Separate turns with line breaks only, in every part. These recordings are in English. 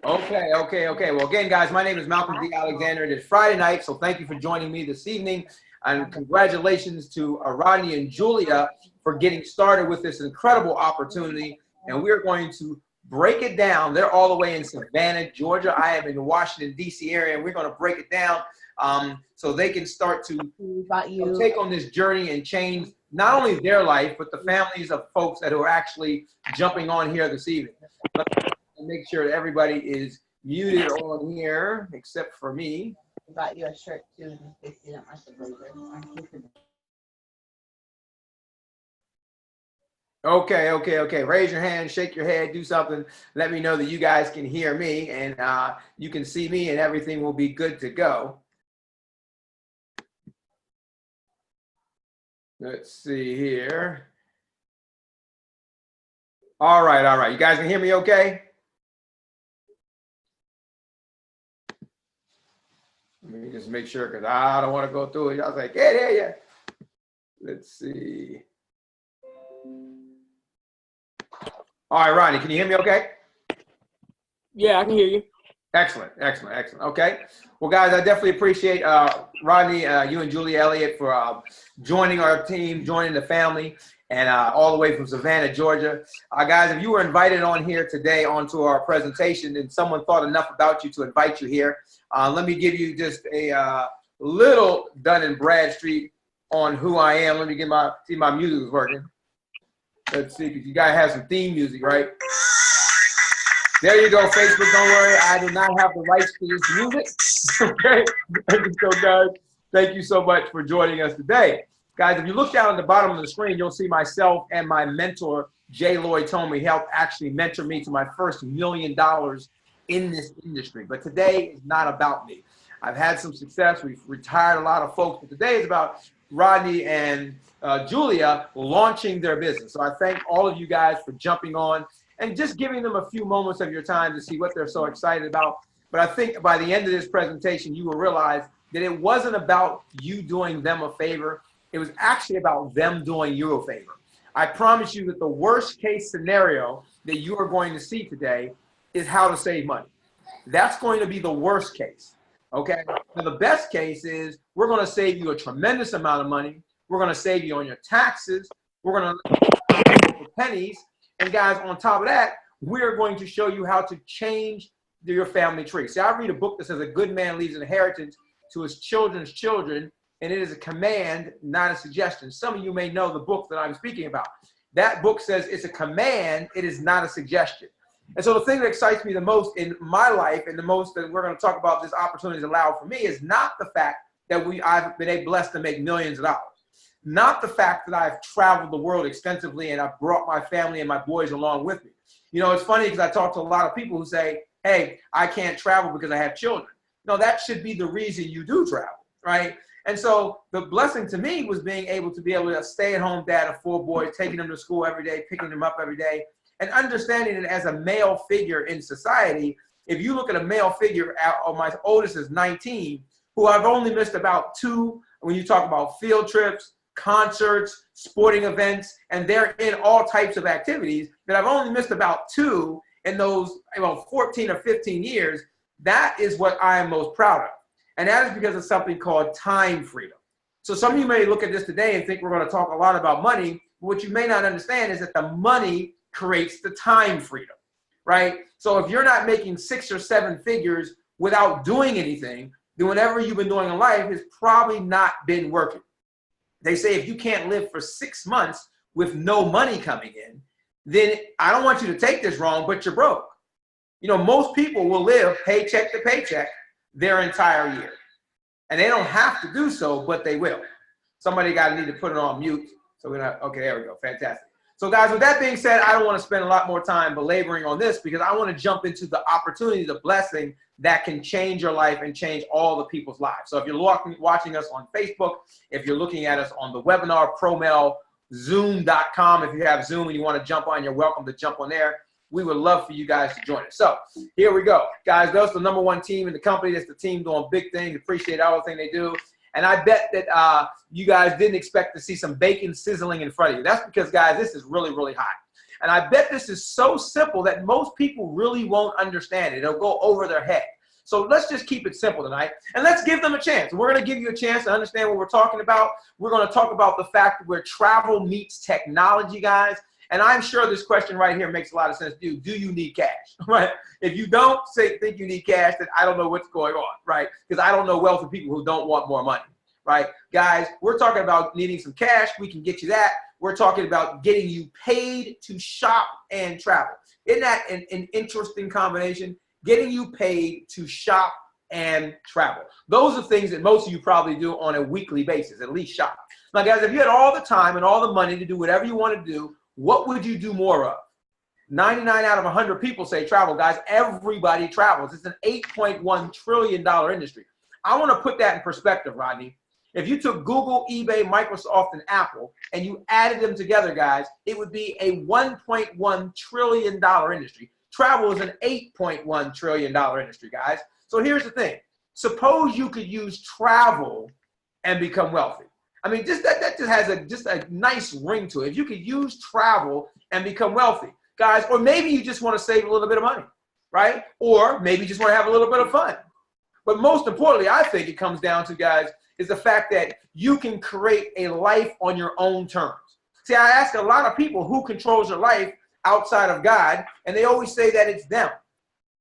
Okay. Well, again, guys, my name is Malcolm D. Alexander. It is Friday night, so thank you for joining me this evening. And congratulations to Rodney and Julia for getting started with this incredible opportunity. And we're going to break it down. They're all the way in Savannah, Georgia. I am in the Washington, D.C. area, and we're going to break it down so they can start to take on this journey and change not only their life, but the families of folks that are actually jumping on here this evening. Make sure that everybody is muted on here, except for me.
I got you a shirt too, in case you don't like the blazer.
Okay. Raise your hand, shake your head, do something. Let me know that you guys can hear me and you can see me, and everything will be good to go. Let's see here. All right. You guys can hear me okay? Let me just make sure, because I don't want to go through it. I was like, yeah. Let's see. All right, Rodney, can you hear me okay?
Yeah, I can hear you.
Excellent. Okay. Well, guys, I definitely appreciate Rodney, you and Julie Elliott for joining our team, joining the family, and all the way from Savannah, Georgia. Guys, if you were invited on here today onto our presentation and someone thought enough about you to invite you here, let me give you just a little Dun & Bradstreet on who I am. Let me get see my music is working. Let's see, because you guys have some theme music, right? There you go, Facebook. Don't worry, I do not have the rights to this music. Okay. So, guys, thank you so much for joining us today. Guys, if you look down at the bottom of the screen, you'll see myself and my mentor, Jay Lloyd Tomey, helped actually mentor me to my first $1 million in this industry. But today is not about me. I've had some success. We've retired a lot of folks, but today is about Rodney and Julia launching their business. So I thank all of you guys for jumping on and just giving them a few moments of your time to see what they're so excited about. But I think by the end of this presentation, you will realize that it wasn't about you doing them a favor. It was actually about them doing you a favor. I promise you that the worst case scenario that you are going to see today is how to save money. That's going to be the worst case, okay? Now, the best case is we're going to save you a tremendous amount of money. We're going to save you on your taxes. We're going to pennies. And guys, on top of that, we're going to show you how to change your family tree. See, I read a book that says a good man leaves an inheritance to his children's children, and it is a command, not a suggestion. Some of you may know the book that I'm speaking about. That book says it's a command, it is not a suggestion. And so the thing that excites me the most in my life, and the most that we're going to talk about this opportunity allowed for me, is not the fact that I've been blessed to make millions of dollars. Not the fact that I've traveled the world extensively and I've brought my family and my boys along with me. You know, it's funny because I talk to a lot of people who say, hey, I can't travel because I have children. No, that should be the reason you do travel, right? And so the blessing to me was being able to be a stay-at-home dad of 4 boys, taking them to school every day, picking them up every day, and understanding it as a male figure in society. If you look at a male figure, my oldest is 19, who I've only missed about 2 when you talk about field trips, concerts, sporting events, and they're in all types of activities, that I've only missed about 2 in those 14 or 15 years. That is what I am most proud of. And that is because of something called time freedom. So some of you may look at this today and think we're going to talk a lot about money. But what you may not understand is that the money creates the time freedom, right? So if you're not making 6 or 7 figures without doing anything, then whatever you've been doing in life has probably not been working. They say if you can't live for 6 months with no money coming in, then I don't want you to take this wrong, but you're broke. You know, most people will live paycheck to paycheck their entire year. And they don't have to do so, but they will. Somebody need to put it on mute. So okay, there we go, fantastic. So guys, with that being said, I don't want to spend a lot more time belaboring on this because I want to jump into the opportunity, the blessing that can change your life and change all the people's lives. So if you're watching us on Facebook, if you're looking at us on the webinar, ProMailZoom.com, if you have Zoom and you want to jump on, you're welcome to jump on there. We would love for you guys to join us. So here we go. Guys, that's the #1 team in the company. That's the team doing big things. Appreciate everything they do. And I bet that you guys didn't expect to see some bacon sizzling in front of you. That's because, guys, this is really, really hot. And I bet this is so simple that most people really won't understand it. It'll go over their head. So let's just keep it simple tonight, and let's give them a chance. We're going to give you a chance to understand what we're talking about. We're going to talk about the fact where travel meets technology, guys. And I'm sure this question right here makes a lot of sense to you. Do you need cash, right? If you don't think you need cash, then I don't know what's going on, right? Because I don't know wealthy people who don't want more money, right? Guys, we're talking about needing some cash. We can get you that. We're talking about getting you paid to shop and travel. Isn't that an interesting combination? Getting you paid to shop and travel. Those are things that most of you probably do on a weekly basis, at least shop. Now, guys, if you had all the time and all the money to do whatever you want to do, what would you do more of? 99 out of 100 people say travel, guys. Everybody travels. It's an $8.1 trillion industry. I want to put that in perspective, Rodney. If you took Google, eBay, Microsoft, and Apple, and you added them together, guys, it would be a $1.1 trillion industry. Travel is an $8.1 trillion industry, guys. So here's the thing. Suppose you could use travel and become wealthy. I mean, that just has a nice ring to it. If you could use travel and become wealthy, guys, or maybe you just want to save a little bit of money, right? Or maybe you just want to have a little bit of fun. But most importantly, I think it comes down to, guys, is the fact that you can create a life on your own terms. See, I ask a lot of people who controls their life outside of God, and they always say that it's them.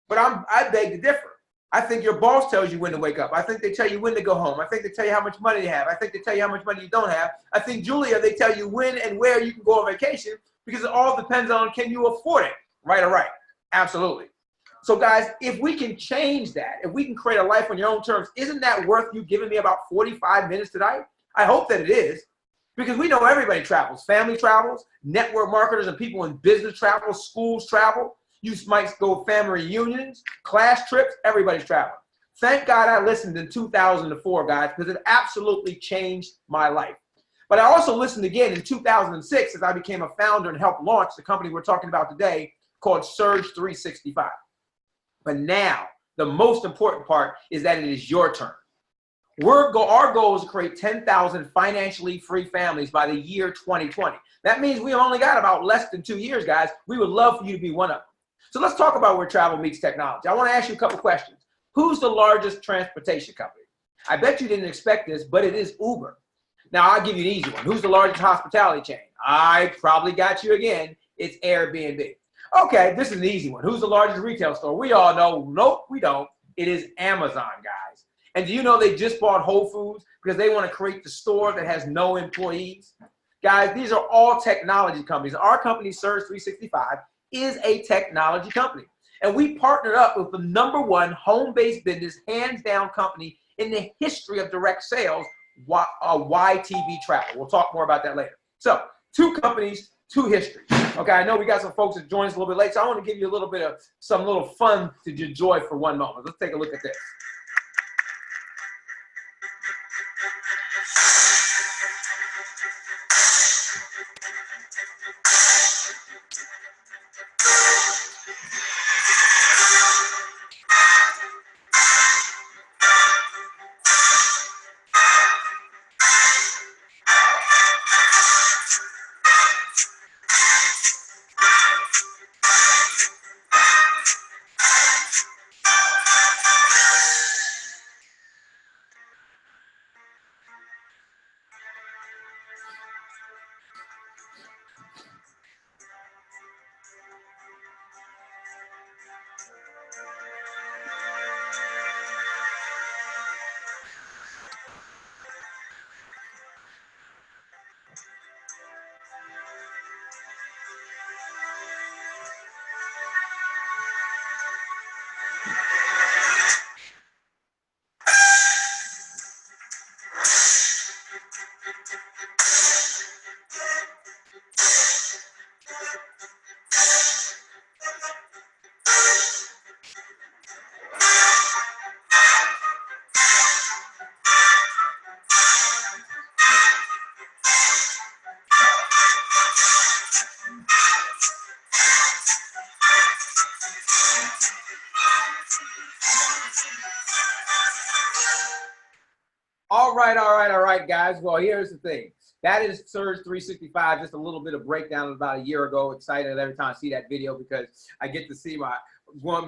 But I beg to differ. I think your boss tells you when to wake up. I think they tell you when to go home. I think they tell you how much money they have. I think they tell you how much money you don't have. I think, Julia, they tell you when and where you can go on vacation, because it all depends on, can you afford it? Right or right? Absolutely. So, guys, if we can change that, if we can create a life on your own terms, isn't that worth you giving me about 45 minutes tonight? I hope that it is, because we know everybody travels. Family travels, network marketers and people in business travel, schools travel. You might go family reunions, class trips, everybody's traveling. Thank God I listened in 2004, guys, because it absolutely changed my life. But I also listened again in 2006 as I became a founder and helped launch the company we're talking about today called Surge 365. But now, the most important part is that it is your turn. Our goal is to create 10,000 financially free families by the year 2020. That means we've only got about less than 2 years, guys. We would love for you to be one of them. So let's talk about where travel meets technology. I want to ask you a couple questions. Who's the largest transportation company? I bet you didn't expect this, but it is Uber. Now, I'll give you an easy one. Who's the largest hospitality chain? I probably got you again. It's Airbnb. Okay, this is an easy one. Who's the largest retail store? We all know. Nope, we don't. It is Amazon, guys. And do you know they just bought Whole Foods because they want to create the store that has no employees? Guys, these are all technology companies. Our company, Surge 365, is a technology company. And we partnered up with the #1 home-based business, hands-down company in the history of direct sales, YTV Travel. We'll talk more about that later. So, 2 companies, 2 histories. Okay, I know we got some folks that joined us a little bit late, so I want to give you a little bit of some little fun to enjoy for one moment. Let's take a look at this. All right, guys. Well, here's the thing. That is Surge 365, just a little bit of breakdown about a year ago. Excited every time I see that video because I get to see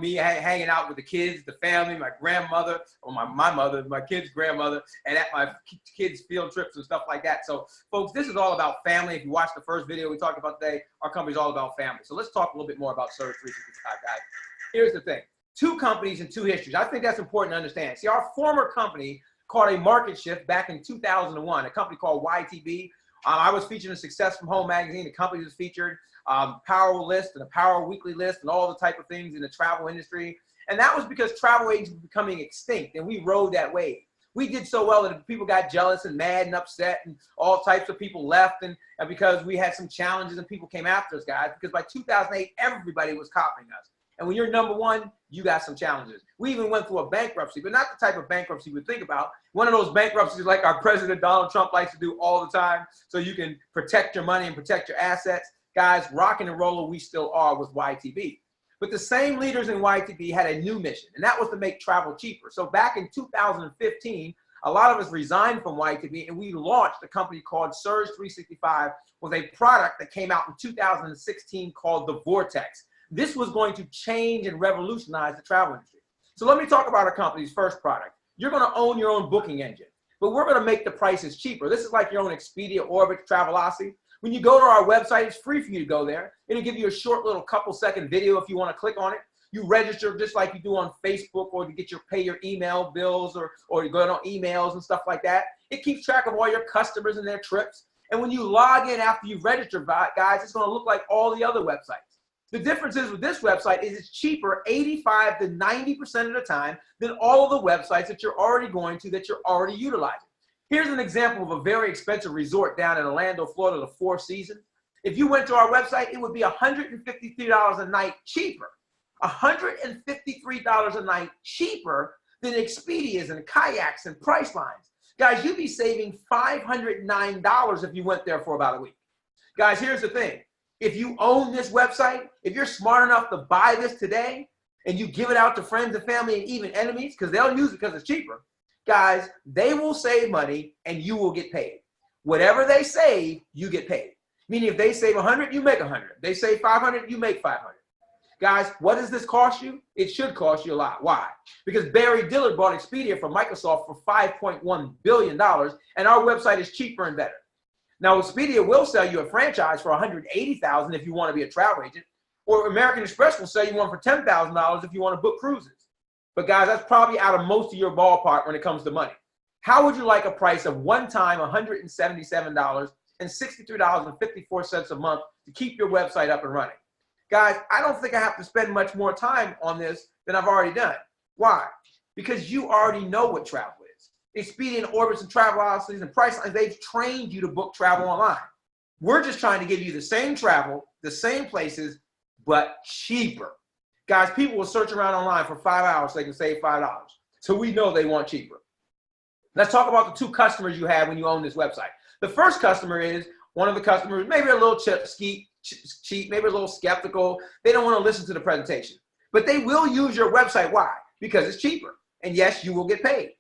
me hanging out with the kids, the family, my grandmother, or my mother, my kid's grandmother, and at my kids' field trips and stuff like that. So, folks, this is all about family. If you watch the first video we talked about today, our company's all about family. So let's talk a little bit more about Surge 365, guys. Here's the thing. 2 companies and 2 histories. I think that's important to understand. See, our former company caught a market shift back in 2001, a company called YTB. I was featured in Success from Home magazine. The company was featured, Power List and a Power Weekly list and all the type of things in the travel industry. And that was because travel agents were becoming extinct, and we rode that wave. We did so well that people got jealous and mad and upset, and all types of people left, and because we had some challenges and people came after us, guys, because by 2008, everybody was copying us. And when you're number one, you got some challenges. We even went through a bankruptcy, but not the type of bankruptcy you would think about. One of those bankruptcies like our President Donald Trump likes to do all the time, so you can protect your money and protect your assets. Guys, rocking and rolling, we still are with YTB. But the same leaders in YTB had a new mission, and that was to make travel cheaper. So back in 2015, a lot of us resigned from YTB, and we launched a company called Surge 365 with a product that came out in 2016 called the Vortex. This was going to change and revolutionize the travel industry. So let me talk about our company's first product. You're going to own your own booking engine, but we're going to make the prices cheaper. This is like your own Expedia, Orbit, Travelocity. When you go to our website, it's free for you to go there. It'll give you a short little couple-second video if you want to click on it. You register just like you do on Facebook, or to get pay your email bills, or you go on emails and stuff like that. It keeps track of all your customers and their trips. And when you log in after you register, guys, it's going to look like all the other websites. The difference is with this website is it's cheaper 85 to 90% of the time than all of the websites that you're already going to, that you're already utilizing. Here's an example of a very expensive resort down in Orlando, Florida, the Four Seasons. If you went to our website, it would be $153 a night cheaper. $153 a night cheaper than Expedias and Kayaks and Pricelines. Guys, you'd be saving $509 if you went there for about a week. Guys, here's the thing. If you own this website, if you're smart enough to buy this today and you give it out to friends and family and even enemies, because they'll use it because it's cheaper, guys, they will save money and you will get paid. Whatever they save, you get paid. Meaning if they save 100, you make 100. If they save 500, you make 500. Guys, what does this cost you? It should cost you a lot. Why? Because Barry Dillard bought Expedia from Microsoft for $5.1 billion, and our website is cheaper and better. Now, Expedia will sell you a franchise for $180,000 if you want to be a travel agent, or American Express will sell you one for $10,000 if you want to book cruises. But guys, that's probably out of most of your ballpark when it comes to money. How would you like a price of one-time $177 and $63.54 a month to keep your website up and running? Guys, I don't think I have to spend much more time on this than I've already done. Why? Because you already know what travel is. Expedia and Orbitz and Travelocity and Pricelines, they've trained you to book travel online. We're just trying to give you the same travel, the same places, but cheaper. Guys, people will search around online for 5 hours so they can save $5. So we know they want cheaper. Let's talk about the 2 customers you have when you own this website. The first customer is one of the customers, maybe a little cheap, maybe a little skeptical. They don't want to listen to the presentation. But they will use your website. Why? Because it's cheaper. And yes, you will get paid.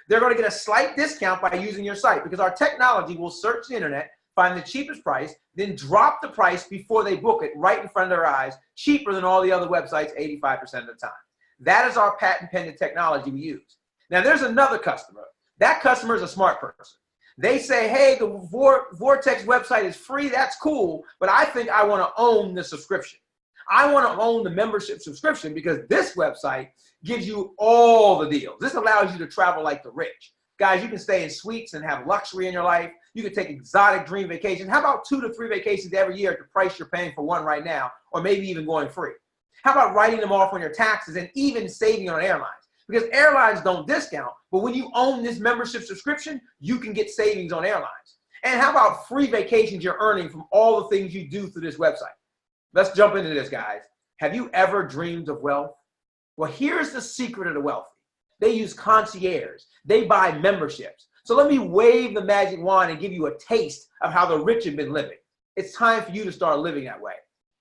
They're going to get a slight discount by using your site because our technology will search the internet, find the cheapest price, then drop the price before they book it right in front of their eyes, cheaper than all the other websites 85% of the time. That is our patent pending technology we use. Now, there's another customer. That customer is a smart person. They say, hey, the Vortex website is free. That's cool, but I think I want to own the subscription. I want to own the membership subscription because this website gives you all the deals. This allows you to travel like the rich. Guys, you can stay in suites and have luxury in your life. You can take exotic dream vacations. How about 2 to 3 vacations every year at the price you're paying for one right now, or maybe even going free? How about writing them off on your taxes and even saving on airlines? Because airlines don't discount, but when you own this membership subscription, you can get savings on airlines. And how about free vacations you're earning from all the things you do through this website? Let's jump into this, guys. Have you ever dreamed of wealth? Well, here's the secret of the wealthy. They use concierge. They buy memberships. So let me wave the magic wand and give you a taste of how the rich have been living. It's time for you to start living that way.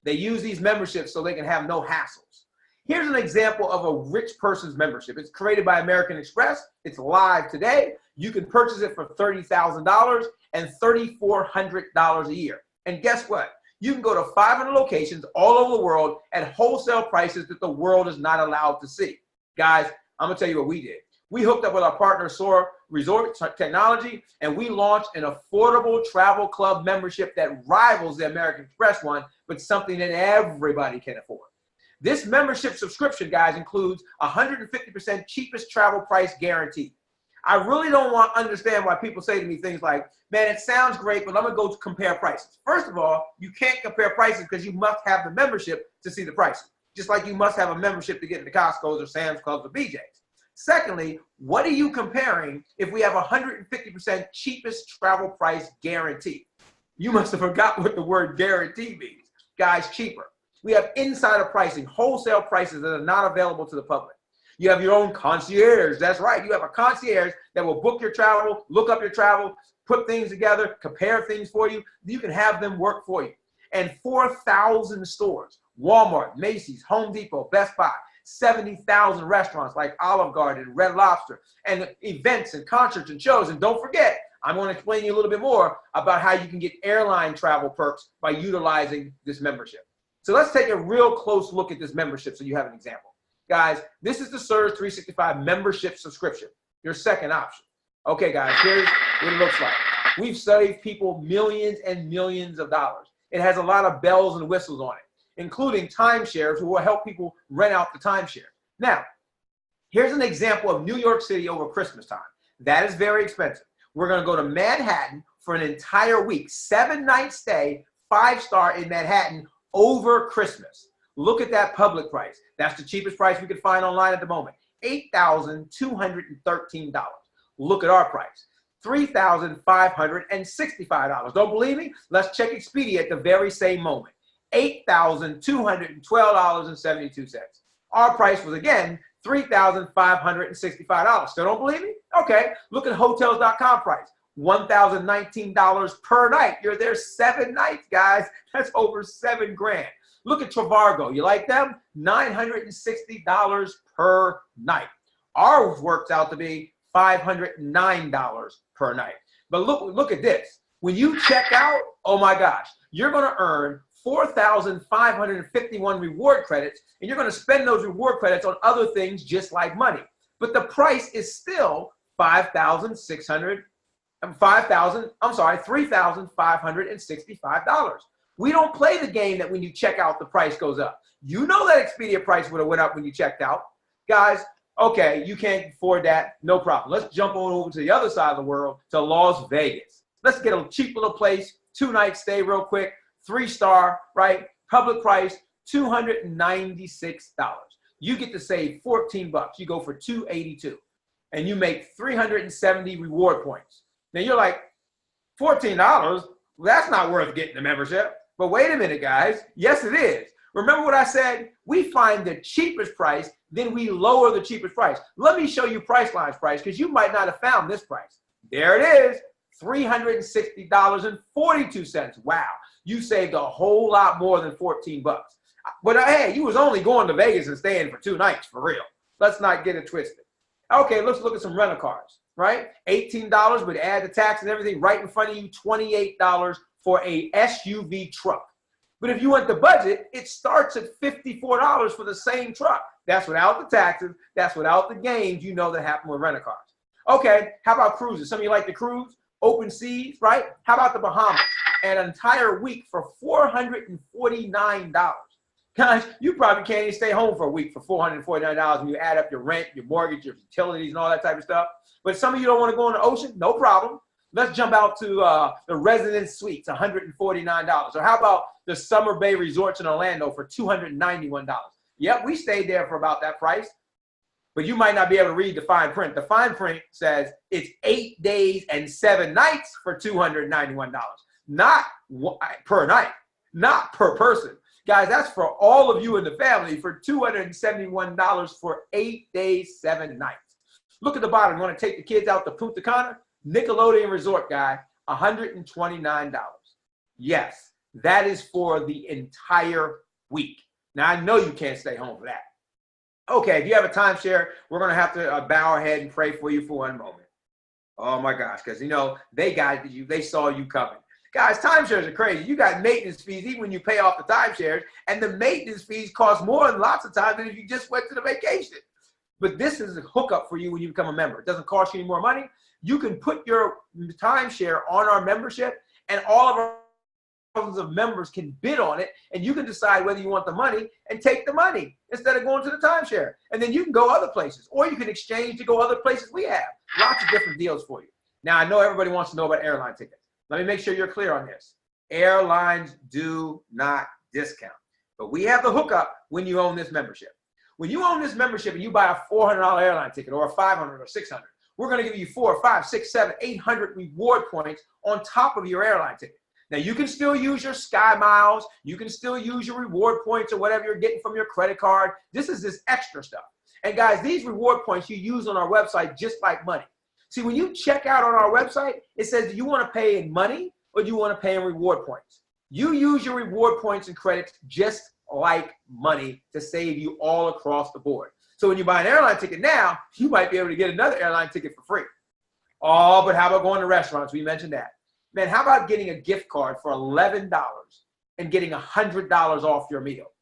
They use these memberships so they can have no hassles. Here's an example of a rich person's membership. It's created by American Express. It's live today. You can purchase it for $30,000 and $3,400 a year. And guess what? You can go to 500 locations all over the world at wholesale prices that the world is not allowed to see. Guys, I'm going to tell you what we did. We hooked up with our partner, Soar Resort Technology, and we launched an affordable travel club membership that rivals the American Express one, but something that everybody can afford. This membership subscription, guys, includes 150% cheapest travel price guarantee. I really don't understand why people say to me things like, man, it sounds great, but I'm going to go compare prices. First of all, you can't compare prices because you must have the membership to see the prices, just like you must have a membership to get into Costco's or Sam's Clubs or BJ's. Secondly, what are you comparing if we have 150% cheapest travel price guarantee? You must have forgot what the word guarantee means. Guys, cheaper. We have insider pricing, wholesale prices that are not available to the public. You have your own concierge. That's right. You have a concierge that will book your travel, look up your travel, put things together, compare things for you. You can have them work for you. And 4,000 stores, Walmart, Macy's, Home Depot, Best Buy, 70,000 restaurants like Olive Garden, Red Lobster, and events and concerts and shows. And don't forget, I'm going to explain to you a little bit more about how you can get airline travel perks by utilizing this membership. So let's take a real close look at this membership so you have an example. Guys, this is the Surge 365 membership subscription, your second option. Okay, guys, here's what it looks like. We've saved people millions and millions of dollars. It has a lot of bells and whistles on it, including timeshares who will help people rent out the timeshare. Now, here's an example of New York City over Christmas time. That is very expensive. We're going to go to Manhattan for an entire week, 7-night stay, 5-star in Manhattan over Christmas. Look at that public price. That's the cheapest price we could find online at the moment, $8,213. Look at our price, $3,565. Don't believe me? Let's check Expedia at the very same moment, $8,212.72. Our price was, again, $3,565. Still don't believe me? Okay, look at Hotels.com price, $1,019 per night. You're there 7 nights, guys. That's over $7 grand. Look at Trivago. You like them? $960 per night. Ours works out to be $509 per night. But look at this. When you check out, oh my gosh, you're going to earn 4,551 reward credits, and you're going to spend those reward credits on other things just like money. But the price is still $3,565. We don't play the game that when you check out, the price goes up. You know that Expedia price would have went up when you checked out. Guys, okay, you can't afford that. No problem. Let's jump on over to the other side of the world, to Las Vegas. Let's get a cheap little place, 2-night stay real quick, 3-star, right? Public price, $296. You get to save $14. You go for $282, and you make 370 reward points. Now you're like, $14? Well, that's not worth getting the membership. But wait a minute, guys. Yes, it is. Remember what I said? We find the cheapest price, then we lower the cheapest price. Let me show you Priceline's price, because you might not have found this price. There it is, $360.42. Wow, you saved a whole lot more than $14. But hey, you was only going to Vegas and staying for 2 nights, for real. Let's not get it twisted. Okay, let's look at some rental cars, right? $18, but add the tax and everything, right in front of you, $28 for a SUV truck. But if you want the budget, it starts at $54 for the same truck. That's without the taxes. That's without the gains you know that happen with rental cars. Okay, how about cruises? Some of you like to cruise, open seas, right? How about the Bahamas? An entire week for $449. Guys, you probably can't even stay home for a week for $449 when you add up your rent, your mortgage, your utilities, and all that type of stuff. But some of you don't want to go on the ocean, no problem. Let's jump out to the Residence Suites, $149. Or how about the Summer Bay Resorts in Orlando for $291? Yep, we stayed there for about that price. But you might not be able to read the fine print. The fine print says it's 8 days and 7 nights for $291. Not per night, not per person. Guys, that's for all of you in the family for $271 for 8 days, 7 nights. Look at the bottom. You want to take the kids out to Punta Cana? Nickelodeon Resort, guy, $129. Yes, that is for the entire week. Now, I know you can't stay home for that. Okay, if you have a timeshare, we're going to have to bow our head and pray for you for one moment. Oh my gosh, because you know they got you, they saw you coming. Guys, timeshares are crazy. You got maintenance fees even when you pay off the timeshares, and the maintenance fees cost more than lots of times than if you just went to the vacation. But this is a hookup for you when you become a member. It doesn't cost you any more money. You can put your timeshare on our membership, and all of our thousands of members can bid on it, and you can decide whether you want the money and take the money instead of going to the timeshare. And then you can go other places, or you can exchange to go other places. We have lots of different deals for you. Now, I know everybody wants to know about airline tickets. Let me make sure you're clear on this. Airlines do not discount, but we have the hookup when you own this membership. When you own this membership and you buy a $400 airline ticket or a $500 or $600, we're going to give you 4, 5, 6, 7, 800 reward points on top of your airline ticket. Now, you can still use your Sky Miles. You can still use your reward points or whatever you're getting from your credit card. This is this extra stuff. And guys, these reward points you use on our website just like money. See, when you check out on our website, it says, do you want to pay in money or do you want to pay in reward points? You use your reward points and credits just like money to save you all across the board. So when you buy an airline ticket now, you might be able to get another airline ticket for free. Oh, but how about going to restaurants? We mentioned that. Man, how about getting a gift card for $11 and getting $100 off your meal?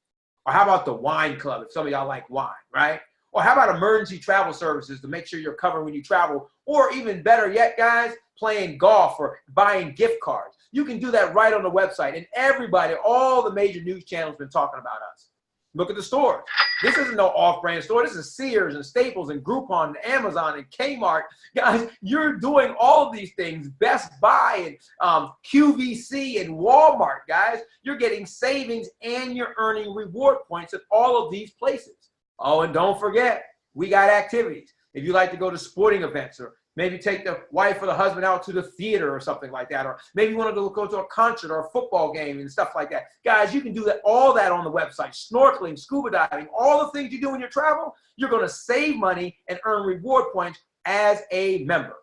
Or how about the wine club if some of y'all like wine, right? Or how about emergency travel services to make sure you're covered when you travel? Or even better yet, guys, playing golf or buying gift cards. You can do that right on the website. And everybody, all the major news channels have been talking about us. Look at the stores. This isn't no off-brand store. This is Sears and Staples and Groupon and Amazon and Kmart. Guys, you're doing all of these things. Best Buy and QVC and Walmart, guys. You're getting savings and you're earning reward points at all of these places. Oh, and don't forget, we got activities. If you like to go to sporting events or maybe take the wife or the husband out to the theater or something like that, or maybe you want to go to a concert or a football game and stuff like that. Guys, you can do that, all that on the website. Snorkeling, scuba diving, all the things you do in your travel, you're going to save money and earn reward points as a member.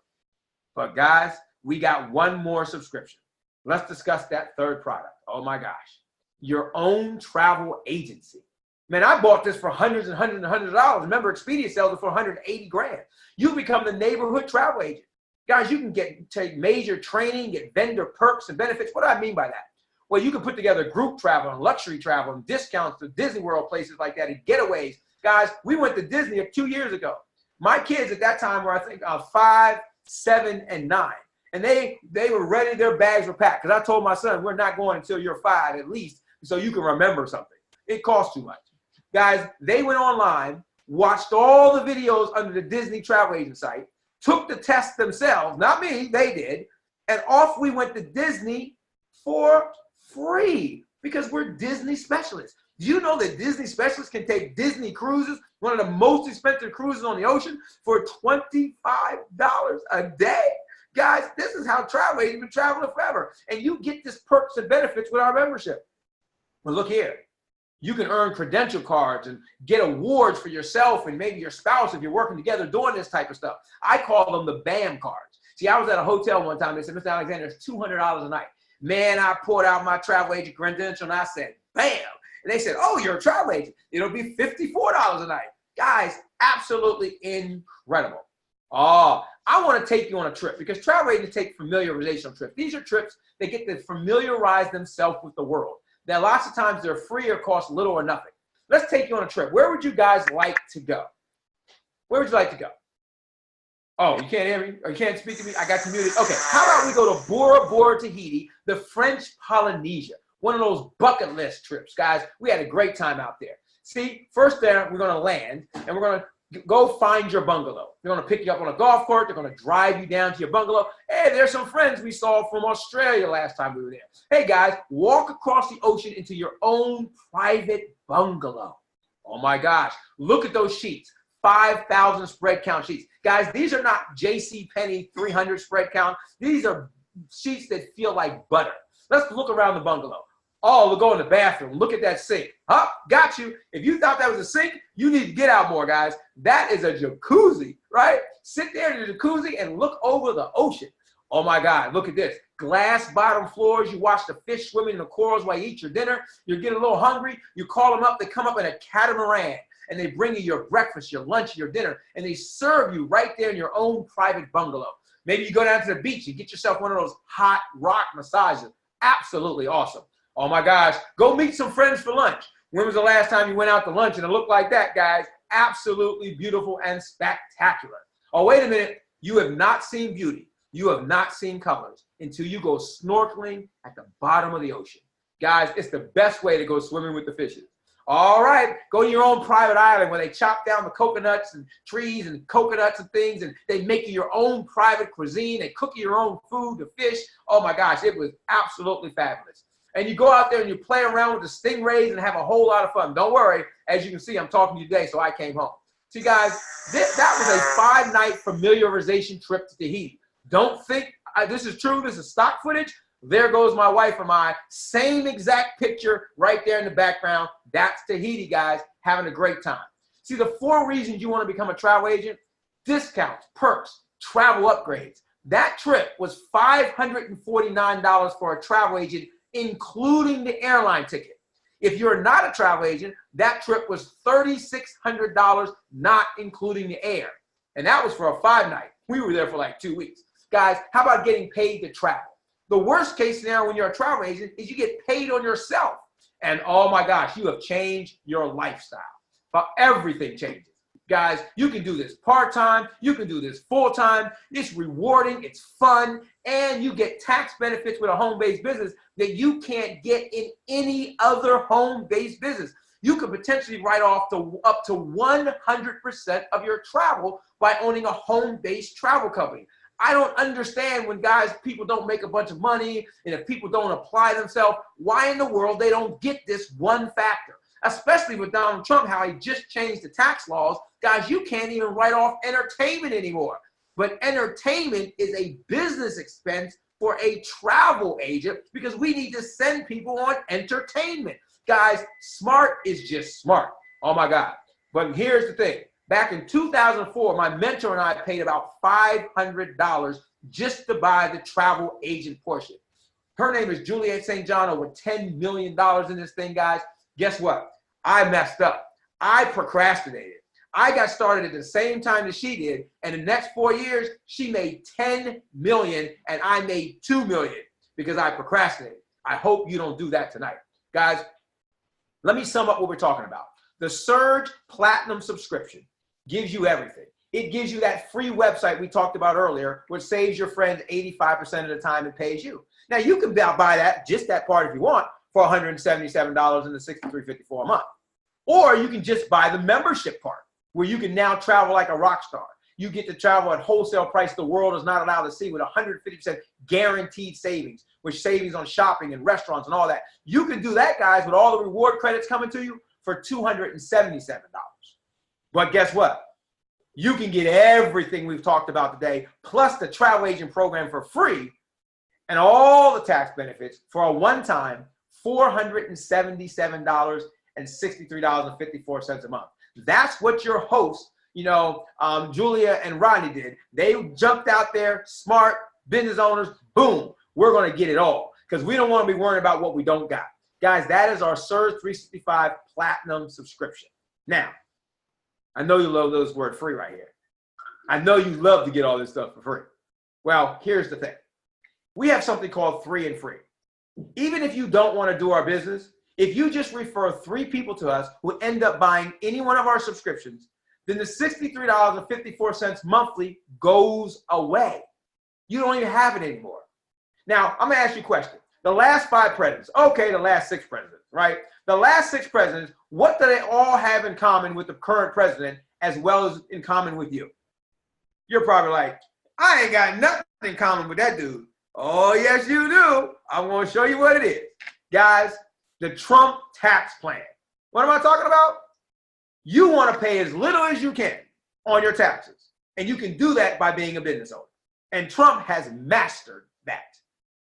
But guys, we got one more subscription. Let's discuss that third product. Oh my gosh. Your own travel agency. Man, I bought this for hundreds and hundreds and hundreds of dollars. Remember, Expedia sells it for 180 grand. You become the neighborhood travel agent. Guys, you can take major training, get vendor perks and benefits. What do I mean by that? Well, you can put together group travel and luxury travel and discounts to Disney World, places like that, and getaways. Guys, we went to Disney 2 years ago. My kids at that time were, I think, 5, 7, and 9. And they were ready, their bags were packed. Because I told my son, we're not going until you're 5 at least, so you can remember something. It costs too much. Guys, they went online, watched all the videos under the Disney travel agent site, took the test themselves, not me, they did, and off we went to Disney for free because we're Disney specialists. Do you know that Disney specialists can take Disney cruises, one of the most expensive cruises on the ocean, for $25 a day? Guys, this is how travel agents have been traveling forever. And you get this perks and benefits with our membership. Well, look here. You can earn credential cards and get awards for yourself and maybe your spouse if you're working together doing this type of stuff. I call them the BAM cards. See, I was at a hotel one time. They said, Mr. Alexander, it's $200 a night. Man, I pulled out my travel agent credential and I said, bam. And they said, oh, you're a travel agent. It'll be $54 a night. Guys, absolutely incredible. Oh, I want to take you on a trip because travel agents take familiarization trips. These are trips they get to familiarize themselves with the world. Now, lots of times they're free or cost little or nothing. Let's take you on a trip. Where would you guys like to go? Where would you like to go? Oh, you can't hear me? Or you can't speak to me? I got you muted. Okay, how about we go to Bora Bora, Tahiti, the French Polynesia, one of those bucket list trips. Guys, we had a great time out there. See, first there, we're going to land, and we're going to go find your bungalow. They're going to pick you up on a golf cart. They're going to drive you down to your bungalow. Hey, there's some friends we saw from Australia last time we were there. Hey, guys, walk across the ocean into your own private bungalow. Oh, my gosh. Look at those sheets. 5,000 spread count sheets. Guys, these are not JCPenney 300 spread count. These are sheets that feel like butter. Let's look around the bungalow. Oh, we'll go in the bathroom. Look at that sink. Huh? Got you. If you thought that was a sink, you need to get out more, guys. That is a jacuzzi, right? Sit there in the jacuzzi and look over the ocean. Oh, my God. Look at this. Glass bottom floors. You watch the fish swimming in the corals while you eat your dinner. You're getting a little hungry. You call them up. They come up in a catamaran, and they bring you your breakfast, your lunch, your dinner, and they serve you right there in your own private bungalow. Maybe you go down to the beach and get yourself one of those hot rock massages. Absolutely awesome. Oh my gosh, go meet some friends for lunch. When was the last time you went out to lunch and it looked like that, guys? Absolutely beautiful and spectacular. Oh, wait a minute. You have not seen beauty. You have not seen colors until you go snorkeling at the bottom of the ocean. Guys, it's the best way to go swimming with the fishes. All right, go to your own private island where they chop down the coconuts and trees and coconuts and things, and they make you your own private cuisine and cook your own food, the fish. Oh my gosh, it was absolutely fabulous. And you go out there and you play around with the stingrays and have a whole lot of fun. Don't worry, as you can see, I'm talking to you today, so I came home. See, guys, that was a 5-night familiarization trip to Tahiti. Don't think this is true. This is stock footage. There goes my wife and I. Same exact picture right there in the background. That's Tahiti, guys, having a great time. See, the 4 reasons you want to become a travel agent: discounts, perks, travel upgrades. That trip was $549 for a travel agent, including the airline ticket. If you're not a travel agent, that trip was $3,600, not including the air. And that was for a 5-night. We were there for like 2 weeks. Guys, how about getting paid to travel? The worst case scenario when you're a travel agent is you get paid on yourself. And oh my gosh, you have changed your lifestyle. But everything changes. Guys, you can do this part-time, you can do this full-time. It's rewarding, it's fun, and you get tax benefits with a home-based business that you can't get in any other home-based business. You could potentially write off up to 100% of your travel by owning a home-based travel company. I don't understand when people don't make a bunch of money, and if people don't apply themselves, why in the world they don't get this one factor? Especially with Donald Trump, how he just changed the tax laws. Guys, you can't even write off entertainment anymore. But entertainment is a business expense for a travel agent because we need to send people on entertainment. Guys, smart is just smart. Oh my God. But here's the thing. Back in 2004, my mentor and I paid about $500 just to buy the travel agent portion. Her name is Juliet St. John, over $10 million in this thing, guys. Guess what? I messed up. I procrastinated. I got started at the same time that she did, and the next 4 years, she made $10 million, and I made $2 million because I procrastinated. I hope you don't do that tonight. Guys, let me sum up what we're talking about. The Surge Platinum subscription gives you everything. It gives you that free website we talked about earlier, which saves your friends 85% of the time and pays you. Now, you can buy that, just that part if you want, for $177 and the $63.54 a month. Or you can just buy the membership part, where you can now travel like a rock star. You get to travel at wholesale price the world is not allowed to see, with 150% guaranteed savings, with savings on shopping and restaurants and all that. You can do that, guys, with all the reward credits coming to you for $277. But guess what? You can get everything we've talked about today, plus the travel agent program for free, and all the tax benefits for a one-time $477.63.54 a month. That's what your hosts, Julia and Rodney did. They jumped out there, smart business owners, boom, we're going to get it all because we don't want to be worrying about what we don't got. Guys, that is our Surge 365 Platinum subscription. Now, I know you love those words free right here. I know you love to get all this stuff for free. Well, here's the thing. We have something called 3 and Free. Even if you don't want to do our business, if you just refer 3 people to us who end up buying any one of our subscriptions, then the $63.54 monthly goes away. You don't even have it anymore. Now, I'm going to ask you a question. The last 5 presidents, okay, the last 6 presidents, right? The last 6 presidents, what do they all have in common with the current president as well as in common with you? You're probably like, I ain't got nothing in common with that dude. Oh, yes, you do. I'm going to show you what it is. Guys, the Trump tax plan. What am I talking about? You want to pay as little as you can on your taxes. And you can do that by being a business owner. And Trump has mastered that.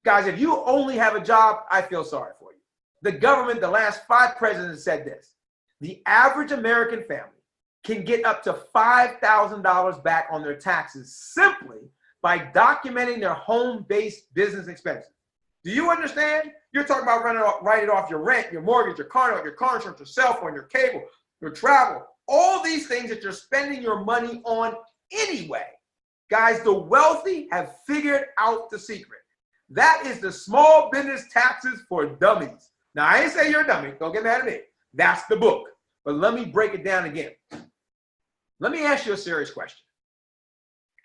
Guys, if you only have a job, I feel sorry for you. The government, the last 5 presidents said this. The average American family can get up to $5,000 back on their taxes simply by documenting their home-based business expenses. Do you understand? You're talking about writing off your rent, your mortgage, your car insurance, your cell phone, your cable, your travel, all these things that you're spending your money on anyway. Guys, the wealthy have figured out the secret. That is the small business taxes for dummies. Now, I ain't say you're a dummy. Don't get mad at me. That's the book. But let me break it down again. Let me ask you a serious question.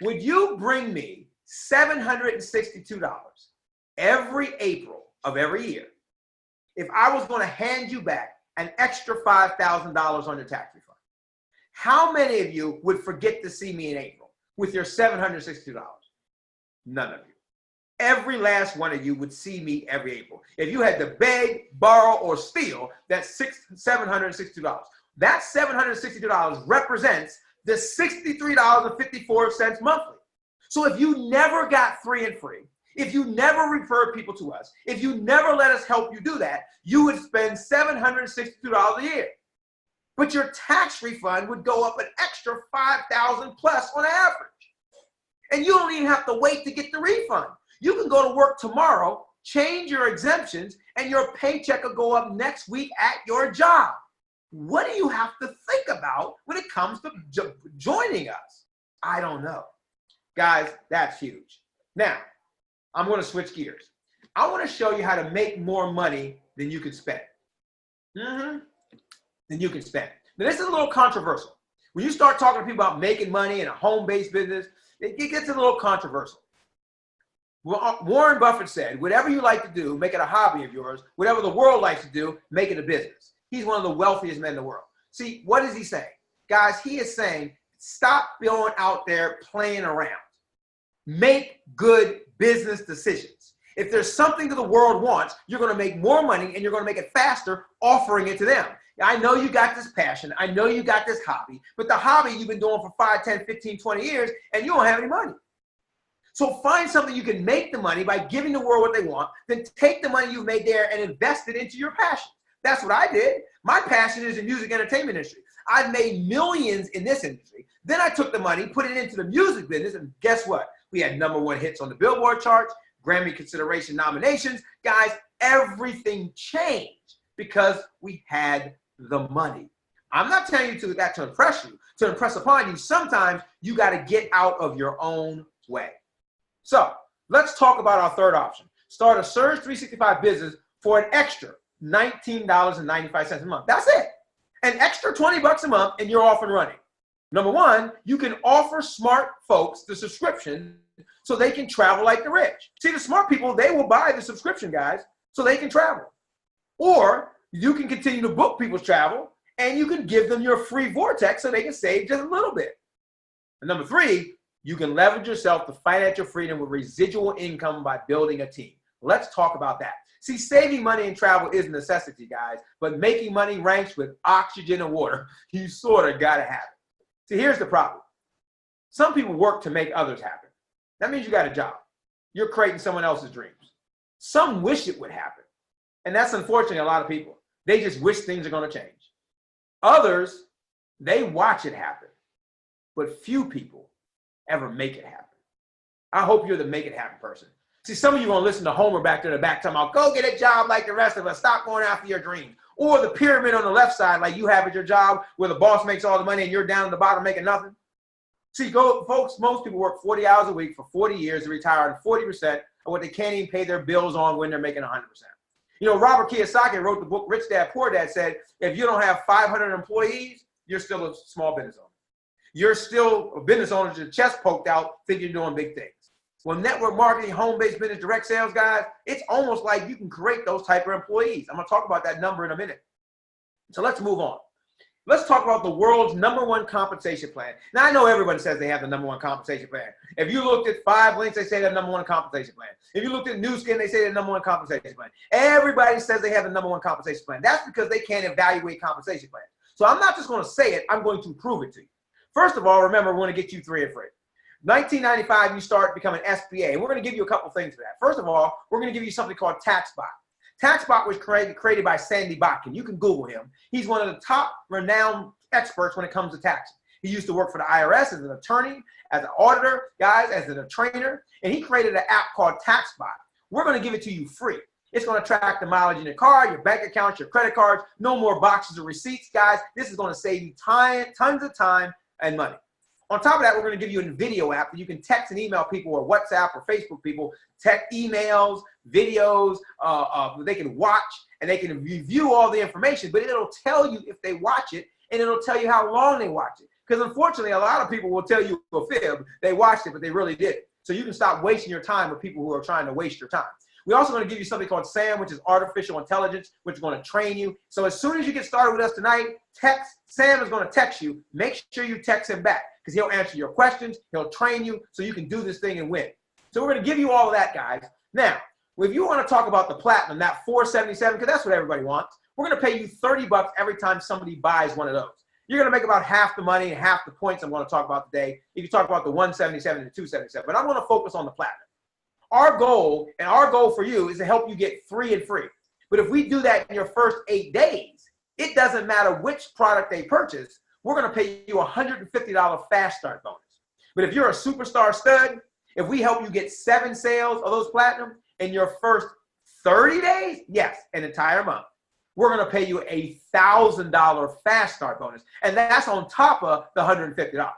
Would you bring me $762 every April of every year if I was going to hand you back an extra $5,000 on your tax refund? How many of you would forget to see me in April with your $762? None of you. Every last one of you would see me every April. If you had to beg, borrow, or steal, that's $762. That $762 represents the $63.54 monthly. So if you never got free and free, if you never referred people to us, if you never let us help you do that, you would spend $762 a year. But your tax refund would go up an extra $5,000 plus on average. And you don't even have to wait to get the refund. You can go to work tomorrow, change your exemptions, and your paycheck will go up next week at your job. What do you have to think about when it comes to joining us? I don't know. Guys, that's huge. Now, I'm going to switch gears. I want to show you how to make more money than you can spend. Than you can spend. Now, this is a little controversial. When you start talking to people about making money in a home-based business, it gets a little controversial. Warren Buffett said, whatever you like to do, make it a hobby of yours. Whatever the world likes to do, make it a business. He's one of the wealthiest men in the world. See, what is he saying? Guys, he is saying, stop going out there playing around. Make good business decisions. If there's something that the world wants, you're going to make more money and you're going to make it faster offering it to them. I know you got this passion. I know you got this hobby, but the hobby you've been doing for 5, 10, 15, 20 years, and you don't have any money. So find something you can make the money by giving the world what they want, then take the money you've made there and invest it into your passion. That's what I did. My passion is the music entertainment industry. I've made millions in this industry. Then I took the money, put it into the music business, and guess what? We had #1 hits on the Billboard charts, Grammy consideration nominations. Guys, everything changed because we had the money. I'm not telling you that to impress you, to impress upon you. Sometimes you got to get out of your own way. So let's talk about our third option. Start a Surge 365 business for an extra $19.95 a month. That's it. An extra $20 a month and you're off and running. #1, you can offer smart folks the subscription so they can travel like the rich. See, the smart people, they will buy the subscription, guys, so they can travel. Or you can continue to book people's travel and you can give them your free vortex so they can save just a little bit. And #3, you can leverage yourself to financial freedom with residual income by building a team. Let's talk about that. See, saving money in travel is a necessity, guys, but making money ranks with oxygen and water. You sort of got to have it. See, here's the problem. Some people work to make others happen. That means you got a job. You're creating someone else's dreams. Some wish it would happen. And that's unfortunately a lot of people. They just wish things are going to change. Others, they watch it happen. But few people ever make it happen. I hope you're the make it happen person. See, some of you are going to listen to Homer back there in the back talking about, go get a job like the rest of us. Stop going after your dreams. Or the pyramid on the left side like you have at your job where the boss makes all the money and you're down at the bottom making nothing. See, folks, most people work 40 hours a week for 40 years to retire on 40% of what they can't even pay their bills on when they're making 100%. You know, Robert Kiyosaki wrote the book Rich Dad Poor Dad, said, if you don't have 500 employees, you're still a small business owner. You're still a business owner with your chest poked out thinking you're doing big things. Well, network marketing, home-based business, direct sales, guys, it's almost like you can create those type of employees. I'm going to talk about that number in a minute. So let's move on. Let's talk about the world's #1 compensation plan. Now, I know everybody says they have the #1 compensation plan. If you looked at 5 links, they say they're #1 compensation plan. If you looked at New Skin, they say they're #1 compensation plan. Everybody says they have the #1 compensation plan. That's because they can't evaluate compensation plans. So I'm not just going to say it, I'm going to prove it to you. First of all, remember, we're going to get you 3 and free. 1995, you start becoming SBA. And we're going to give you a couple things for that. First of all, we're going to give you something called TaxBot. TaxBot was created by Sandy Botkin. You can Google him. He's one of the top renowned experts when it comes to taxes. He used to work for the IRS as an attorney, as an auditor, guys, as a trainer. And he created an app called TaxBot. We're going to give it to you free. It's going to track the mileage in your car, your bank accounts, your credit cards. No more boxes of receipts, guys. This is going to save you tons of time and money. On top of that, we're going to give you a video app that you can text and email people, or WhatsApp or Facebook people, text emails, videos, they can watch and they can review all the information, but it'll tell you if they watch it, and it'll tell you how long they watch it. Because unfortunately, a lot of people will tell you a fib. They watched it, but they really didn't. So you can stop wasting your time with people who are trying to waste your time. We're also going to give you something called SAM, which is artificial intelligence, which is going to train you. So as soon as you get started with us tonight, Sam is going to text you. Make sure you text him back, because he'll answer your questions. He'll train you so you can do this thing and win. So we're going to give you all of that, guys. Now, if you want to talk about the platinum, that $477, because that's what everybody wants, we're going to pay you $30 every time somebody buys one of those. You're going to make about half the money and half the points I'm going to talk about today. You can talk about the $177 and the $277, but I'm going to focus on the platinum. Our goal for you is to help you get 3 and free. But if we do that in your first 8 days, it doesn't matter which product they purchase, we're going to pay you a $150 fast start bonus. But if you're a superstar stud, if we help you get 7 sales of those platinum in your first 30 days, yes, an entire month, we're going to pay you a $1,000 fast start bonus. And that's on top of the $150.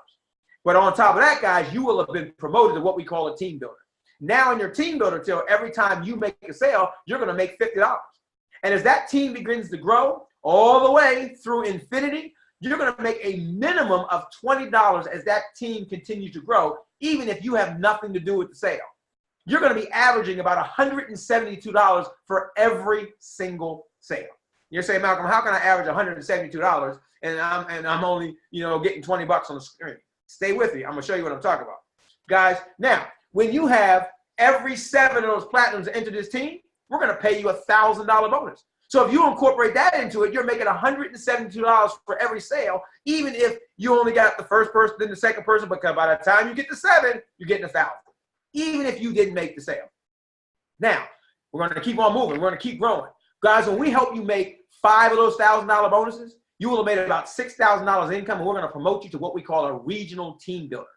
But on top of that, guys, you will have been promoted to what we call a team builder. Now in your team builder till every time you make a sale, you're going to make $50. And as that team begins to grow all the way through infinity, you're going to make a minimum of $20 as that team continues to grow, even if you have nothing to do with the sale. You're going to be averaging about $172 for every single sale. You're saying, Malcolm, how can I average $172 and I'm only, getting 20 bucks on the screen? Stay with me. I'm going to show you what I'm talking about. Guys, now, when you have every 7 of those platinums enter this team, we're going to pay you a $1,000 bonus. So if you incorporate that into it, you're making $172 for every sale, even if you only got the first person, then the second person, because by the time you get to 7, you're getting $1,000, even if you didn't make the sale. Now, we're going to keep on moving. We're going to keep growing. Guys, when we help you make 5 of those $1,000 bonuses, you will have made about $6,000 income, and we're going to promote you to what we call a regional team builder.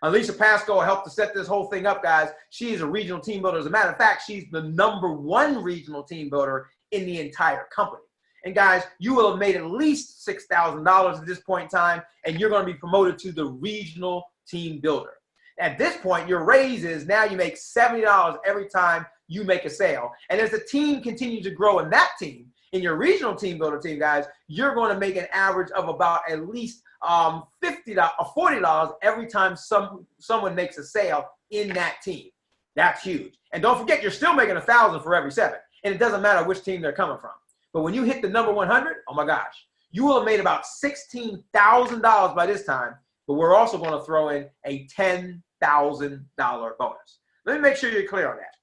Alicia Pasco helped to set this whole thing up, guys. She is a regional team builder. As a matter of fact, she's the #1 regional team builder in the entire company. And guys, you will have made at least $6,000 at this point in time, and you're going to be promoted to the regional team builder. At this point, your raise is now you make $70 every time you make a sale. And as the team continues to grow in that team, in your regional team builder team, guys, you're going to make an average of about at least $50 or $40 every time someone makes a sale in that team. That's huge. And don't forget, you're still making $1,000 for every 7. And it doesn't matter which team they're coming from. But when you hit the number 100, oh my gosh, you will have made about $16,000 by this time. But we're also going to throw in a $10,000 bonus. Let me make sure you're clear on that.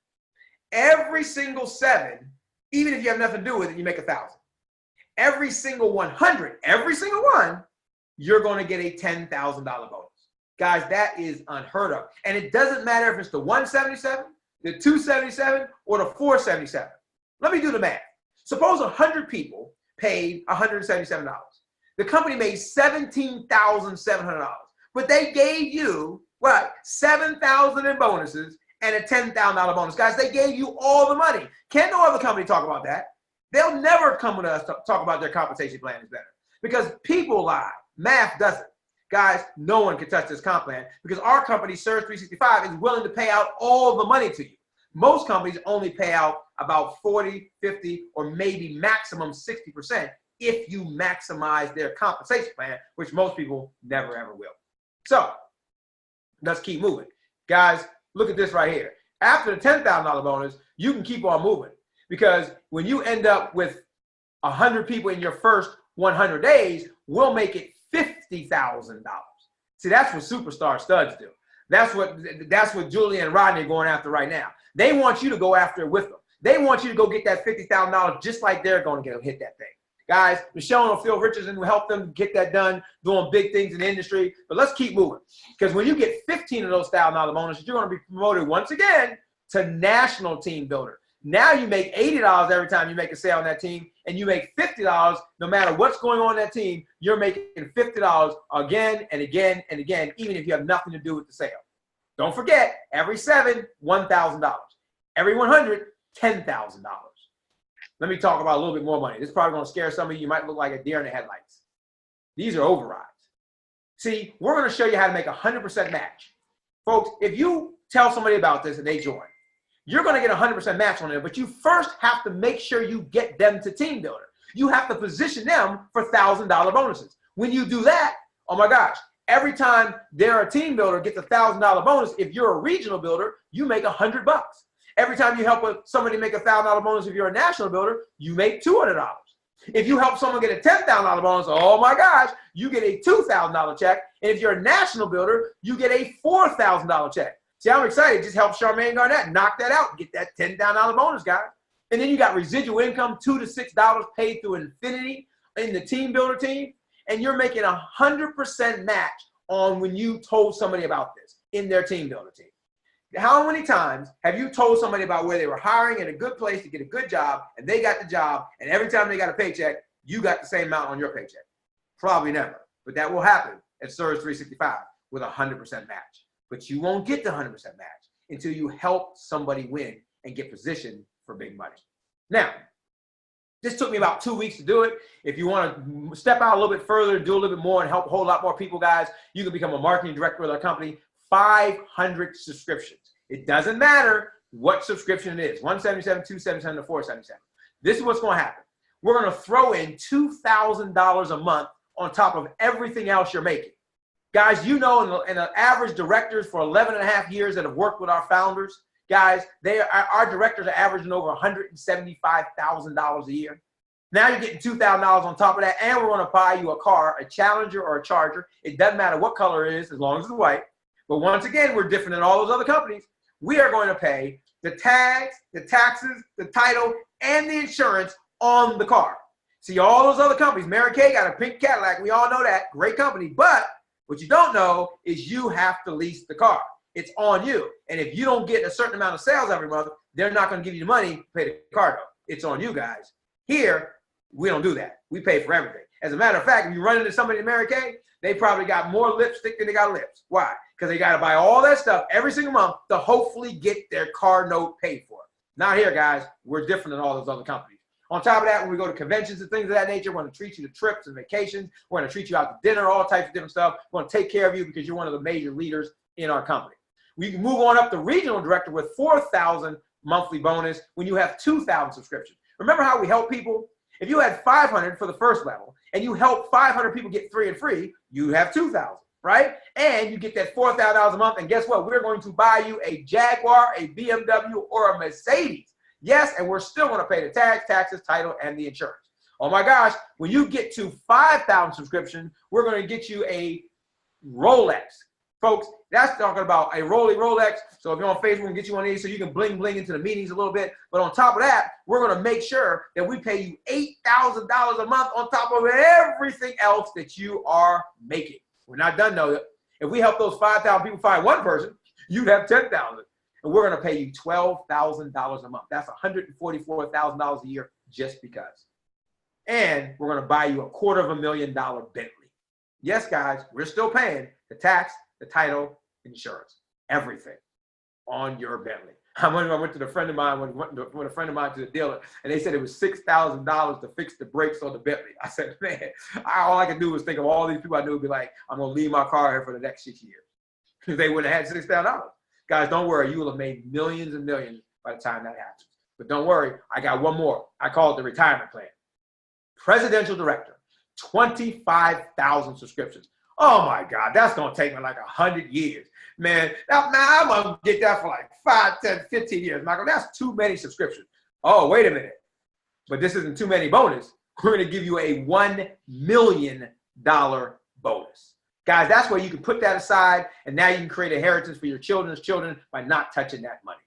Every single 7, even if you have nothing to do with it, you make $1,000. Every single 100, every single one, you're going to get a $10,000 bonus. Guys, that is unheard of. And it doesn't matter if it's the 177, the 277, or the 477. Let me do the math. Suppose 100 people paid $177. The company made $17,700, but they gave you, what, $7,000 in bonuses and a $10,000 bonus. Guys, they gave you all the money. Can't no other company talk about that. They'll never come with us to talk about their compensation plan is better, because people lie. Math doesn't. Guys, no one can touch this comp plan because our company, Surge 365, is willing to pay out all the money to you. Most companies only pay out about 40, 50, or maybe maximum 60% if you maximize their compensation plan, which most people never ever will. So let's keep moving. Guys, look at this right here. After the $10,000 bonus, you can keep on moving, because when you end up with 100 people in your first 100 days, we'll make it $50,000. See, that's what superstar studs do. That's what Julie and Rodney are going after right now. They want you to go after it with them. They want you to go get that $50,000 just like they're going to hit that thing. Guys, Michelle and Phil Richardson will help them get that done, doing big things in the industry. But let's keep moving, because when you get 15 of those $1,000 bonuses, you're going to be promoted once again to national team builder. Now you make $80 every time you make a sale on that team, and you make $50 no matter what's going on in that team. You're making $50 again and again and again, even if you have nothing to do with the sale. Don't forget, every 7, $1,000. Every 100, $10,000. Let me talk about a little bit more money. This is probably going to scare some of you. You might look like a deer in the headlights. These are overrides. See, we're going to show you how to make a 100% match. Folks, if you tell somebody about this and they join, you're going to get a 100% match on there, but you first have to make sure you get them to Team Builder. You have to position them for $1,000 bonuses. When you do that, oh my gosh, every time a Team Builder gets a $1,000 bonus, if you're a regional builder, you make $100. Every time you help somebody make a $1,000 bonus, if you're a national builder, you make $200. If you help someone get a $10,000 bonus, oh my gosh, you get a $2,000 check. And if you're a national builder, you get a $4,000 check. See, I'm excited. Just help Charmaine Garnett knock that out and get that $10,000 bonus, guys. And then you got residual income, $2 to $6 paid through infinity in the Team Builder team. And you're making a 100% match on when you told somebody about this in their Team Builder team. How many times have you told somebody about where they were hiring in a good place to get a good job, and they got the job, and every time they got a paycheck, you got the same amount on your paycheck? Probably never. But that will happen at Service 365 with a 100% match. But you won't get the 100% match until you help somebody win and get positioned for big money. Now, this took me about 2 weeks to do it. If you want to step out a little bit further, do a little bit more, and help a whole lot more people, guys, you can become a marketing director with our company. 500 subscriptions. It doesn't matter what subscription it is, 177, 277, or 477. This is what's going to happen. We're going to throw in $2,000 a month on top of everything else you're making. Guys, you know, in the average directors for 11 and a half years that have worked with our founders, guys, our directors are averaging over $175,000 a year. Now you're getting $2,000 on top of that, and we're going to buy you a car, a Challenger or a Charger. It doesn't matter what color it is, as long as it's white. But once again, we're different than all those other companies. We are going to pay the tags, the taxes, the title, and the insurance on the car. See, all those other companies, Mary Kay got a pink Cadillac. We all know that. Great company. But what you don't know is you have to lease the car. It's on you. And if you don't get a certain amount of sales every month, they're not going to give you the money to pay the car note. It's on you guys. Here, we don't do that. We pay for everything. As a matter of fact, if you run into somebody in Mary Kay, they probably got more lipstick than they got lips. Why? Because they got to buy all that stuff every single month to hopefully get their car note paid for. Not here, guys. We're different than all those other companies. On top of that, when we go to conventions and things of that nature, we're going to treat you to trips and vacations. We're going to treat you out to dinner, all types of different stuff. We're going to take care of you because you're one of the major leaders in our company. We can move on up to regional director with $4,000 monthly bonus when you have 2,000 subscriptions. Remember how we help people? If you had 500 for the first level and you help 500 people get 3 and free, you have 2,000, right? And you get that $4,000 a month. And guess what? We're going to buy you a Jaguar, a BMW, or a Mercedes. Yes, and we're still going to pay the tax, taxes, title, and the insurance. Oh my gosh, when you get to 5,000 subscriptions, we're going to get you a Rolex. Folks, that's talking about a Rolex. So if you're on Facebook, we'll get you one of these so you can bling bling into the meetings a little bit. But on top of that, we're going to make sure that we pay you $8,000 a month on top of everything else that you are making. We're not done though. If we help those 5,000 people find one person, you'd have 10,000. And we're going to pay you $12,000 a month. That's $144,000 a year just because. And we're going to buy you a $250,000 Bentley. Yes, guys, we're still paying the tax, the title, insurance, everything on your Bentley. I went to a friend of mine to the dealer, and they said it was $6,000 to fix the brakes on the Bentley. I said, man, all I could do was think of all these people I knew would be like, I'm going to leave my car here for the next 6 years. Because they would have had $6,000. Guys, don't worry. You will have made millions and millions by the time that happens. But don't worry. I got one more. I call it the retirement plan. Presidential director, 25,000 subscriptions. Oh my God, that's going to take me like 100 years. Man, I'm going to get that for like 5, 10, 15 years. Michael, that's too many subscriptions. Oh, wait a minute. But this isn't too many bonus. We're going to give you a $1 million bonus. Guys, that's where you can put that aside, and now you can create a inheritance for your children's children by not touching that money.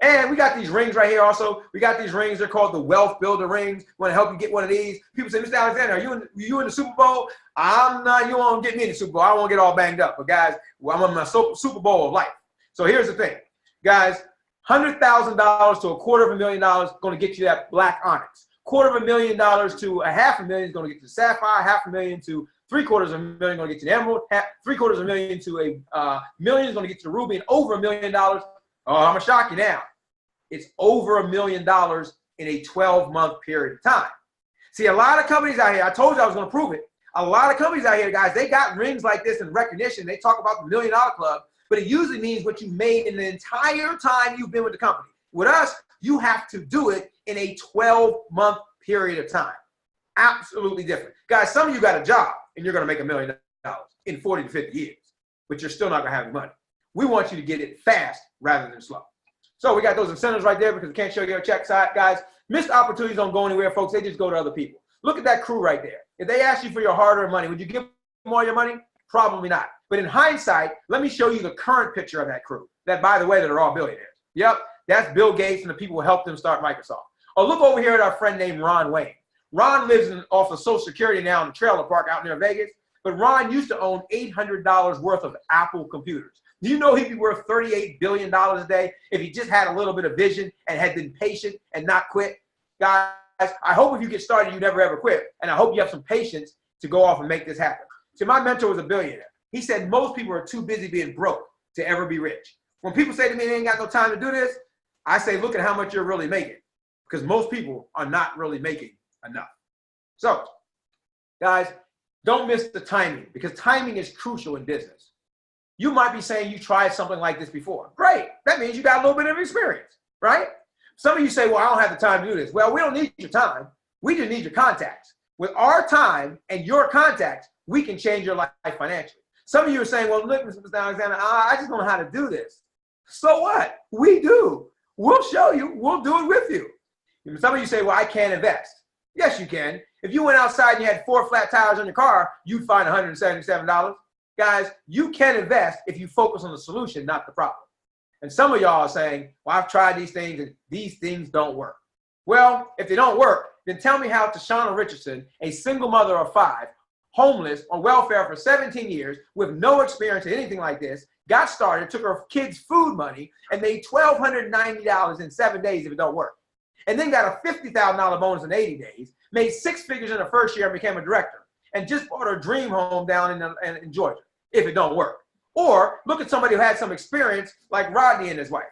And we got these rings right here also. We got these rings. They're called the Wealth Builder rings. We want to help you get one of these. People say, Mr. Alexander, are you in the Super Bowl? I'm not. You won't get me in the Super Bowl. I won't get all banged up. But guys, I'm in my Super Bowl of life. So here's the thing. Guys, $100,000 to $250,000 going to get you that black onyx. $250,000 to $500,000 is going to get you the sapphire. $500,000 to $750,000 going to get you the emerald. $750,000 to $1 million is going to get you the ruby. And over $1 million. Oh, I'm going to shock you now. It's over $1 million in a 12-month period of time. See, a lot of companies out here, I told you I was going to prove it. A lot of companies out here, guys, they got rings like this in recognition. They talk about the $1 Million Club, but it usually means what you made in the entire time you've been with the company. With us, you have to do it in a 12-month period of time. Absolutely different. Guys, some of you got a job and you're going to make $1 million in 40 to 50 years, but you're still not going to have any money. We want you to get it fast rather than slow. So we got those incentives right there because we can't show you a check side. Guys, missed opportunities don't go anywhere, folks. They just go to other people. Look at that crew right there. If they asked you for your hard-earned money, would you give them all your money? Probably not. But in hindsight, let me show you the current picture of that crew. That, by the way, that are all billionaires. Yep, that's Bill Gates and the people who helped them start Microsoft. Oh, look over here at our friend named Ron Wayne. Ron lives off of Social Security now in the trailer park out near Vegas. But Ron used to own $800 worth of Apple computers. Do you know he'd be worth $38 billion a day if he just had a little bit of vision and had been patient and not quit? Guys, I hope if you get started, you never ever quit. And I hope you have some patience to go off and make this happen. See, my mentor was a billionaire. He said most people are too busy being broke to ever be rich. When people say to me they ain't got no time to do this, I say, look at how much you're really making. Because most people are not really making enough. So, guys, don't miss the timing, because timing is crucial in business. You might be saying you tried something like this before. Great. That means you got a little bit of experience, right? Some of you say, well, I don't have the time to do this. Well, we don't need your time. We just need your contacts. With our time and your contacts, we can change your life financially. Some of you are saying, well, look, Mr. Alexander, I just don't know how to do this. So what? We do. We'll show you. We'll do it with you. Some of you say, well, I can't invest. Yes, you can. If you went outside and you had 4 flat tires on your car, you'd find $177. Guys, you can invest if you focus on the solution, not the problem. And some of y'all are saying, well, I've tried these things and these things don't work. Well, if they don't work, then tell me how Tashana Richardson, a single mother of 5, homeless, on welfare for 17 years, with no experience in anything like this, got started, took her kids' food money, and made $1,290 in 7 days if it don't work. And then got a $50,000 bonus in 80 days, made 6 figures in the first year and became a director, and just bought her dream home down in Georgia, if it don't work. Or look at somebody who had some experience like Rodney and his wife.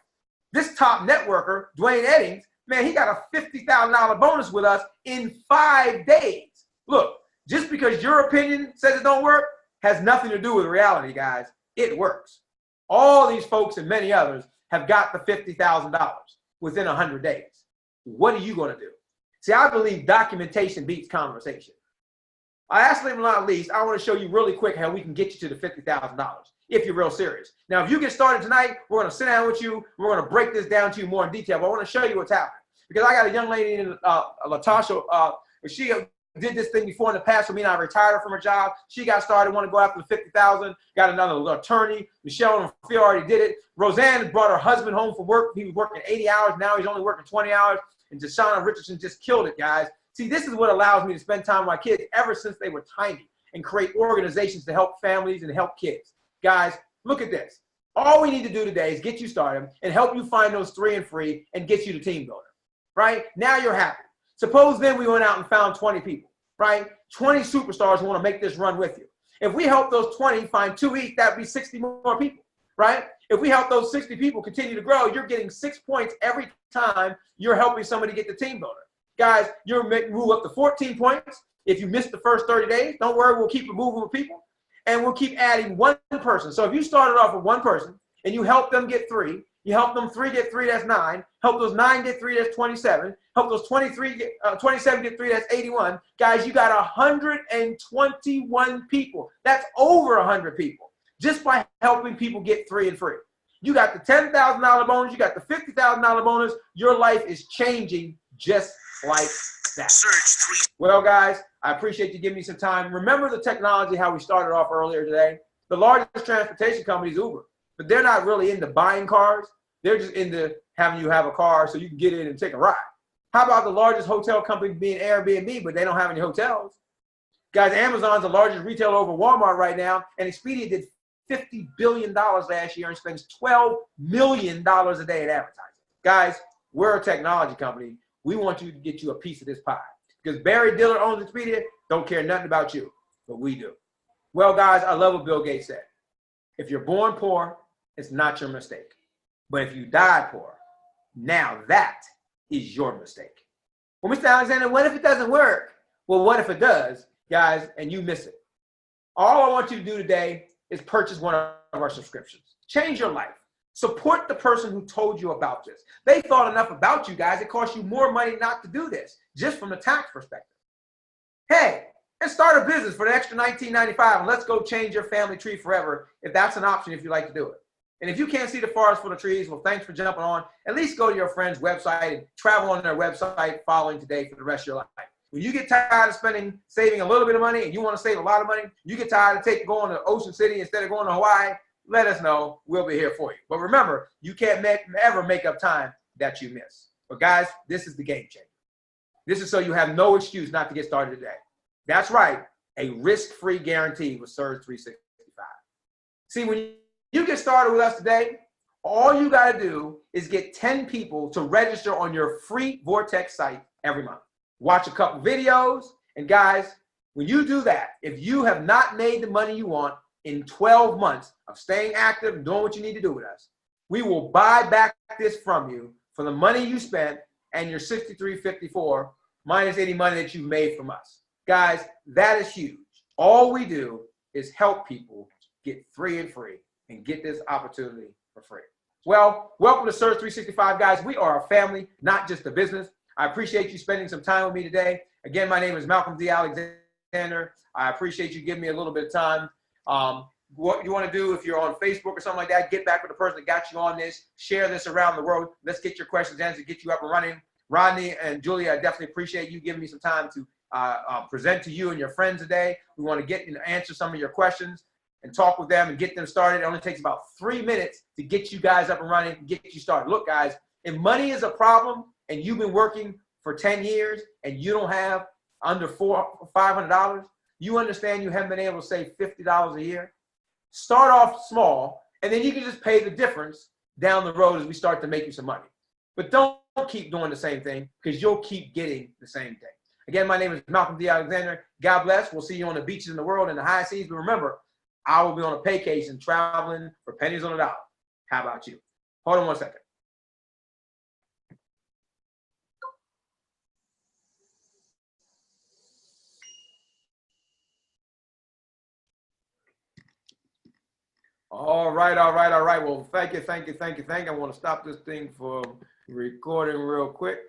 This top networker, Dwayne Eddings, man, he got a $50,000 bonus with us in 5 days. Look, just because your opinion says it don't work has nothing to do with reality, guys. It works. All these folks and many others have got the $50,000 within 100 days. What are you going to do? See, I believe documentation beats conversation. Lastly but not least, I want to show you really quick how we can get you to the $50,000 if you're real serious. Now, if you get started tonight, we're going to sit down with you. We're going to break this down to you more in detail. But I want to show you what's happening. Because I got a young lady, Latasha, she did this thing before in the past for me, and I retired her from her job. She got started, wanted to go after the $50,000, got another attorney. Michelle and Phil already did it. Roseanne brought her husband home from work. He was working 80 hours. Now he's only working 20 hours. And Tashana Richardson just killed it, guys. See, this is what allows me to spend time with my kids ever since they were tiny and create organizations to help families and help kids. Guys, look at this. All we need to do today is get you started and help you find those 3 and free and get you to team builder, right? Now you're happy. Suppose then we went out and found 20 people, right? 20 superstars who want to make this run with you. If we help those 20 find 2 each, that would be 60 more people, right? If we help those 60 people continue to grow, you're getting 6 points every time you're helping somebody get the team builder. Guys, you'll move up to 14 points. If you missed the first 30 days, don't worry, we'll keep moving with people. And we'll keep adding 1 person. So if you started off with 1 person and you help them get 3, you help them 3 get 3, that's 9. Help those 9 get 3, that's 27. Help those 27 get 3, that's 81. Guys, you got 121 people. That's over 100 people just by helping people get 3 and free. You got the $10,000 bonus. You got the $50,000 bonus. Your life is changing just like that. Well, guys, I appreciate you giving me some time. Remember the technology, how we started off earlier today? The largest transportation company is Uber, but they're not really into buying cars. They're just into having you have a car so you can get in and take a ride. How about the largest hotel company being Airbnb, but they don't have any hotels? Guys, Amazon's the largest retailer over Walmart right now, and Expedia did $50 billion last year and spends $12 million a day in advertising. Guys, we're a technology company. We want you to get you a piece of this pie. Because Barry Diller owns Expedia, don't care nothing about you, but we do. Well, guys, I love what Bill Gates said. If you're born poor, it's not your mistake. But if you die poor, now that is your mistake. Well, Mr. Alexander, what if it doesn't work? Well, what if it does? guys, and you miss it. All I want you to do today is purchase one of our subscriptions. Change your life. Support the person who told you about this. They thought enough about you guys. It costs you more money not to do this, just from the tax perspective. Hey, and start a business for the extra $19.95, and let's go change your family tree forever if that's an option, if you like to do it. And if you can't see the forest for the trees, well, thanks for jumping on. At least go to your friend's website and travel on their website following today for the rest of your life. When you get tired of saving a little bit of money and you want to save a lot of money, you get tired of going to Ocean City instead of going to Hawaii, let us know. We'll be here for you. But remember, you can't ever make up time that you miss. But guys, this is the game changer. This is so you have no excuse not to get started today. That's right, a risk-free guarantee with Surge 365. See, when you get started with us today, all you got to do is get 10 people to register on your free Vortex site every month. Watch a couple videos, and guys, when you do that, if you have not made the money you want in 12 months of staying active and doing what you need to do with us, we will buy back this from you for the money you spent and your $63.54 minus any money that you've made from us. Guys, that is huge. All we do is help people get free and get this opportunity for free. Well, welcome to Surge 365, guys. We are a family, not just a business. I appreciate you spending some time with me today. Again, my name is Malcolm D. Alexander. I appreciate you giving me a little bit of time. What you want to do, if you're on Facebook or something like that, get back with the person that got you on this. Share this around the world. Let's get your questions answered, get you up and running. Rodney and Julia, I definitely appreciate you giving me some time to present to you and your friends today. We want to get and answer some of your questions and talk with them and get them started. It only takes about 3 minutes to get you guys up and running and get you started. Look, guys, if money is a problem and you've been working for 10 years and you don't have under $500, you understand you haven't been able to save $50 a year. Start off small, and then you can just pay the difference down the road as we start to make you some money. But don't keep doing the same thing, because you'll keep getting the same thing. Again, my name is Malcolm D. Alexander. God bless. We'll see you on the beaches in the world in the high seas. But remember, I will be on a paycation traveling for pennies on the dollar. How about you? Hold on one second. All right. Well, thank you. I want to stop this thing from recording real quick.